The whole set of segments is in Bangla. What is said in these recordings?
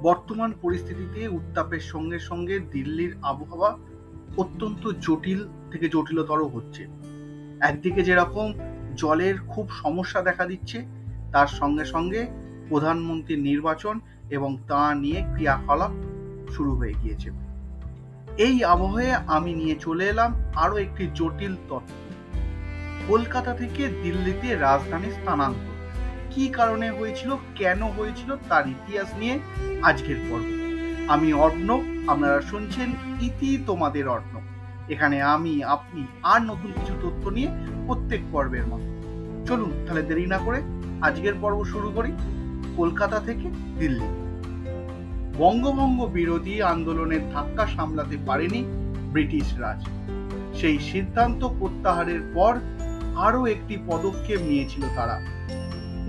বর্তমান পরিস্থিতিতে উত্তাপের সঙ্গে সঙ্গে দিল্লির আবহাওয়া অত্যন্ত জটিল থেকে জটিলতর হচ্ছে। একদিকে যেরকম জলের খুব সমস্যা দেখা দিচ্ছে, তার সঙ্গে সঙ্গে প্রধানমন্ত্রীর নির্বাচন এবং তা নিয়ে ক্রিয়াকলাপ শুরু হয়ে গিয়েছে। এই আবহে আমি নিয়ে চলে এলাম আরো একটি জটিল তথ্য। কলকাতা থেকে দিল্লিতে রাজধানী স্থানান্তর কি কারণে হয়েছিল, কেন হয়েছিল, তার ইতিহাস নিয়ে আজকের পর্ব। আমি অর্ণব, আপনারা শুনছেন ইতি তোমাদের অর্ণব। এখানে আমি, আপনি আর নতুন কিছু তথ্য নিয়ে প্রত্যেক পর্বের মতো। চলুন তাহলে দেরি না করে আজকের পর্ব শুরু করি। কলকাতা থেকে দিল্লি। বঙ্গভঙ্গ বিরোধী আন্দোলনের ধাক্কা সামলাতে পারেনি ব্রিটিশ রাজ। সেই সিদ্ধান্ত প্রত্যাহারের পর আরো একটি পদক্ষেপ নিয়েছিল তারা।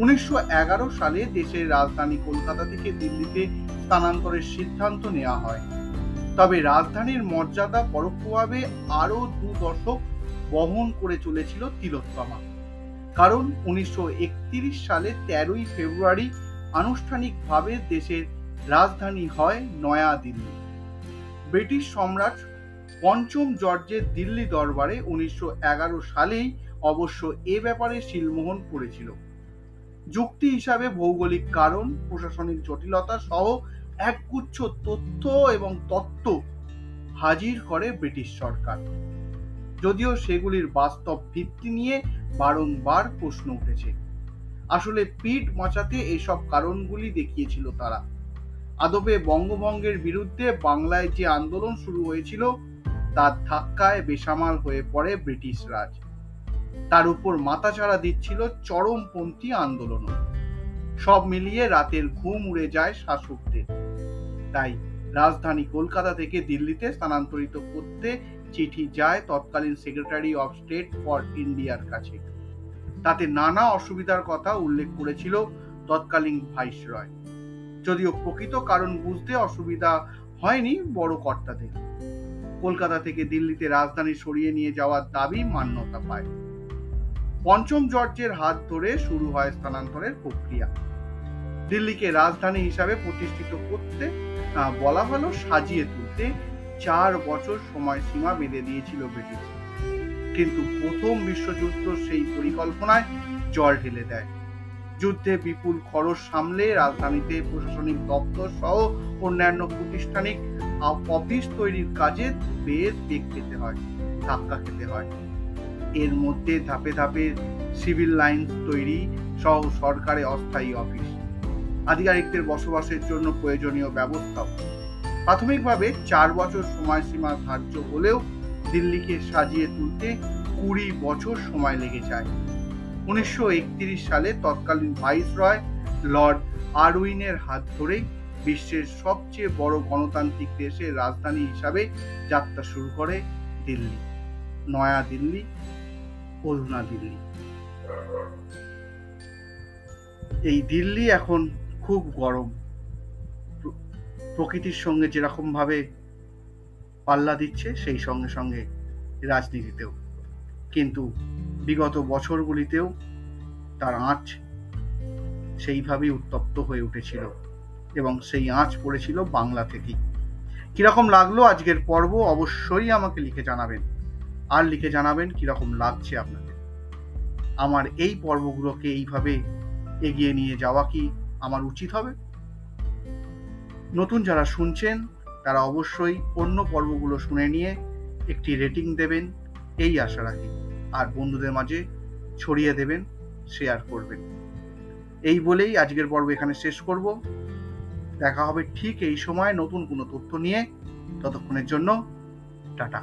1911 সালে দেশের রাজধানী কলকাতা থেকে দিল্লিতে স্থানান্তরের সিদ্ধান্ত নেওয়া হয়। তবে রাজধানীর মর্যাদা পরোক্ষভাবে আরো 2 দশক বহন করে চলেছিল তিলোত্তমা। কারণ 1931 সালে 13ই ফেব্রুয়ারি আনুষ্ঠানিকভাবে দেশের রাজধানী হয় নয়া দিল্লি। ব্রিটিশ সম্রাট পঞ্চম জর্জের দিল্লি দরবারে 1911 সালেই অবশ্য এ ব্যাপারে সিলমোহর পড়েছিল। যুক্তি হিসাবে ভৌগোলিক কারণ, প্রশাসনিক জটিলতা সহ একগুচ্ছ তথ্য এবং তত্ত্ব হাজির করে ব্রিটিশ সরকার। যদিও সেগুলির বাস্তব ভিত্তি নিয়ে বারংবার প্রশ্ন উঠেছে। আসলে পিঠ বাঁচাতে এইসব কারণগুলি দেখিয়েছিল তারা। আদপে বঙ্গভঙ্গের বিরুদ্ধে বাংলায় যে আন্দোলন শুরু হয়েছিল তার ধাক্কায় বেসামাল হয়ে পড়ে ব্রিটিশ রাজ। তার উপর মাথাচাড়া দিচ্ছিল চরমপন্থী আন্দোলন। সব মিলিয়ে রাতের ঘুম উড়ে যায় শাসকদের। তাই রাজধানী কলকাতা থেকে দিল্লিতে স্থানান্তরিত করতে চিঠি যায় তৎকালীন সেক্রেটারি অফ স্টেট ফর ইন্ডিয়ার কাছে। তাতে নানা অসুবিধার কথা উল্লেখ করেছিল তৎকালীন ভাইসরয়। যদিও প্রকৃত কারণ বুঝতে অসুবিধা হয়নি বড় কর্তাদের। কলকাতা থেকে দিল্লিতে রাজধানী সরিয়ে নিয়ে যাওয়ার দাবি মান্যতা পায়। পঞ্চম জর্জের হাত ধরে শুরু হয় স্থানান্তরের প্রক্রিয়া। দিল্লিকে রাজধানী হিসাবে প্রতিষ্ঠিত করতে, বলা হলো সাজিয়ে তুলতে, 4 বছর সময়সীমা বেঁধে দিয়েছিল ব্রিটিশ। কিন্তু প্রথম বিশ্বযুদ্ধ সেই পরিকল্পনায় জল ঢেলে দেয়। যুদ্ধে বিপুল খরচ সামলে রাজধানীতে প্রশাসনিক দপ্তর সহ অন্যান্য প্রাতিষ্ঠানিক অফিস তৈরির কাজে বেশ বেগ পেতে হয়, ধাক্কা খেতে হয়। এর মধ্যে ধাপে ধাপে সিভিল লাইন্স তৈরি সহ সরকারের অস্থায়ী অফিস, আধিকারিকদের বসবাসের জন্য প্রয়োজনীয় ব্যবস্থা। প্রাথমিকভাবে 4 বছর সময়সীমা ধার্য হলেও দিল্লিকে সাজিয়ে তুলতে 20 বছর সময় লেগে যায়। 1931 সালে তৎকালীন ভাইসরয় লর্ড আরউইনের হাত ধরেই বিশ্বের সবচেয়ে বড় গণতান্ত্রিক দেশের রাজধানী হিসাবে যাত্রা শুরু করে দিল্লি, নয়া দিল্লি, পুরনো দিল্লি। এই দিল্লি এখন খুব গরম, প্রকৃতির সঙ্গে যেরকম ভাবে পাল্লা দিচ্ছে সেই সঙ্গে সঙ্গে রাজনীতিতেও। কিন্তু বিগত বছরগুলিতেও তার আঁচ সেইভাবেই উত্তপ্ত হয়ে উঠেছিল এবং সেই আঁচ পড়েছিল বাংলা থেকেই। কিরকম লাগলো আজকের পর্ব অবশ্যই আমাকে লিখে জানাবেন, আর লিখে জানাবেন কিরকম লাগছে আপনাদের। আমার এই পর্বগুলোকে এইভাবে এগিয়ে নিয়ে যাওয়া কি আমার উচিত হবে? নতুন যারা শুনছেন তারা অবশ্যই অন্য পর্বগুলো শুনে নিয়ে একটি রেটিং দেবেন, এই আশা রাখি। আর বন্ধুদের মাঝে ছড়িয়ে দেবেন, শেয়ার করবেন। এই বলেই আজকের পর্ব এখানে শেষ করব। দেখা হবে ঠিক এই সময় নতুন কোনো তথ্য নিয়ে। ততক্ষণের জন্য টাটা।